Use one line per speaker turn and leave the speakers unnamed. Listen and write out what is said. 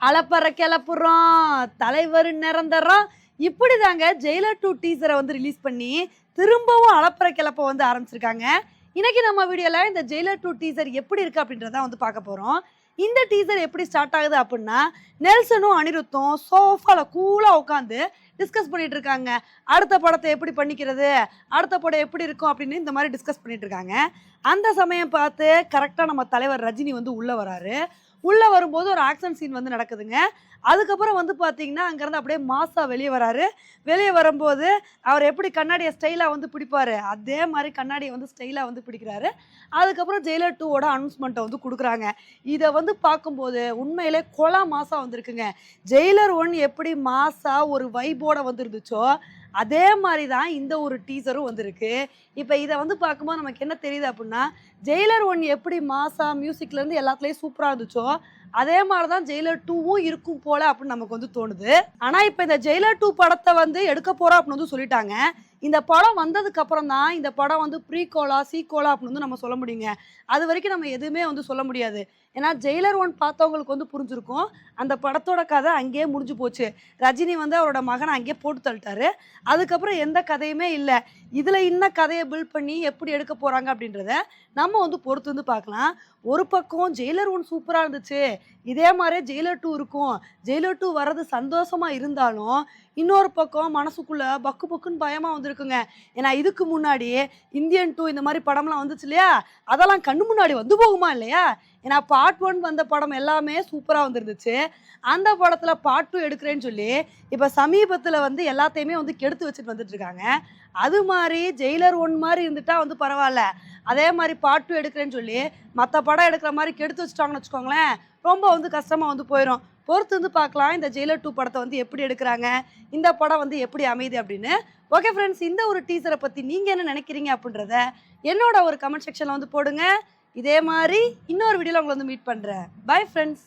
அலப்பற கிளப்புறோம் தலைவர் நிரந்தரம் இப்படிதாங்க ஜெயிலர் 2 டீசரை வந்து ரிலீஸ் பண்ணி திரும்பவும் அலப்பற கிளப்ப வந்து ஆரம்பிச்சிருக்காங்க. இன்னைக்கு நம்ம வீடியோல இந்த ஜெயிலர் 2 டீசர் எப்படி இருக்கு அப்படின்றத வந்து பார்க்க போறோம். இந்த டீசர் எப்படி ஸ்டார்ட் ஆகுது அப்படின்னா, நெல்சனும் அனிருத்தும் சோஃபால கூலா உட்காந்து டிஸ்கஸ் பண்ணிட்டு இருக்காங்க. அடுத்த படத்தை எப்படி பண்ணிக்கிறது, அடுத்த படம் எப்படி இருக்கும் அப்படின்னு இந்த மாதிரி டிஸ்கஸ் பண்ணிட்டு இருக்காங்க. அந்த சமயம் பார்த்து கரெக்டாக நம்ம தலைவர் ரஜினி வந்து உள்ள வராரு. உள்ள வரும்போது ஒரு ஆக்ஷன் சீன் வந்து நடக்குதுங்க. அதுக்கப்புறம் வந்து பார்த்தீங்கன்னா, அங்கேருந்து அப்படியே மாஸா வெளியே வராரு. வெளியே வரும்போது அவர் எப்படி கண்ணாடியை ஸ்டைலாக வந்து பிடிப்பாரு, அதே மாதிரி கண்ணாடியை வந்து ஸ்டைலாக வந்து பிடிக்கிறாரு. அதுக்கப்புறம் ஜெயிலர் 2வோட அனௌன்ஸ்மெண்ட்டை வந்து கொடுக்குறாங்க. இதை வந்து பார்க்கும்போது உண்மையிலே கொலா மாஸா வந்திருக்குங்க. ஜெயிலர் 1 எப்படி மாஸா ஒரு வைபோட வந்து இருந்துச்சோ, அதே மாதிரி தான் இந்த ஒரு டீசரும் வந்திருக்கு. இப்போ இதை வந்து பார்க்கும்போது நமக்கு என்ன தெரியுது அப்படின்னா, ஜெயிலர் 1 எப்படி மாஸா மியூசிக்லேருந்து எல்லாத்துலேயும் சூப்பராக இருந்துச்சோ, அதே மாதிரி தான் ஜெயிலர் 2வும் இருக்கும் போல அப்படின்னு நமக்கு வந்து தோணுது. ஆனால் இப்போ இந்த ஜெயிலர் 2 படத்தை வந்து எடுக்க போகிறோம் அப்படின்னு வந்து சொல்லிட்டாங்க. இந்த படம் வந்ததுக்கு அப்புறம் தான் இந்த படம் வந்து ப்ரீகோலா சீகோலா அப்படின்னு வந்து நம்ம சொல்ல முடியுங்க. அது வரைக்கும் நம்ம எதுவுமே வந்து சொல்ல முடியாது. ஏன்னா ஜெயிலர் 1 பார்த்தவங்களுக்கு வந்து புரிஞ்சிருக்கும், அந்த படத்தோட கதை அங்கேயே முடிஞ்சு போச்சு. ரஜினி வந்து அவரோட மகனை அங்கேயே போட்டு தள்ளிட்டாரு. அதுக்கப்புறம் எந்த கதையுமே இல்லை. இதில் இன்னும் கதையை பில்ட் பண்ணி எப்படி எடுக்க போகிறாங்க அப்படின்றத நம்ம வந்து பொறுத்து வந்து பார்க்கலாம். ஒரு பக்கம் ஜெயிலர் 1 சூப்பராக இருந்துச்சு, இதே மாதிரியே ஜெயிலர் 2 இருக்கும், ஜெயிலர் 2 வர்றது சந்தோஷமாக இருந்தாலும் இன்னொரு பக்கம் மனசுக்குள்ள பக்கு பக்குன்னு பயமாக வந்துருக்குங்க. ஏன்னா இதுக்கு முன்னாடி இந்தியன் 2 இந்த மாதிரி படம்லாம் வந்துச்சு இல்லையா, அதெல்லாம் கண்ணு முன்னாடி வந்து போகுமா இல்லையா. ஏன்னா பார்ட் 1 வந்த படம் எல்லாமே சூப்பராக வந்துருந்துச்சு. அந்த படத்தில் பார்ட் 2 எடுக்கிறேன்னு சொல்லி இப்போ சமீபத்தில் வந்து எல்லாத்தையுமே வந்து கெடுத்து வச்சுட்டு வந்துட்டு இருக்காங்க. அது மாதிரி ஜெயிலர் 1 மாதிரி இருந்துட்டா வந்து பரவாயில்ல, அதே மாதிரி பார்ட் 2 எடுக்கிறேன்னு சொல்லி மற்ற படம் எடுக்கிற மாதிரி கெடுத்து வச்சுட்டாங்கன்னு வச்சுக்கோங்களேன், ரொம்ப வந்து கஷ்டமாக வந்து போயிடும். பொறுத்து வந்து பார்க்கலாம் இந்த ஜெயிலர் 2 படத்தை வந்து எப்படி எடுக்கிறாங்க, இந்த படம் வந்து எப்படி அமையுது அப்படின்னு. ஓகே ஃப்ரெண்ட்ஸ், இந்த ஒரு டீசரை பற்றி நீங்கள் என்ன நினைக்கிறீங்க அப்படின்றத என்னோட ஒரு கமெண்ட் செக்ஷனில் வந்து போடுங்க. இதே மாதிரி இன்னொரு வீடியோவில் உங்களை வந்து மீட் பண்ணுறேன். Bye friends.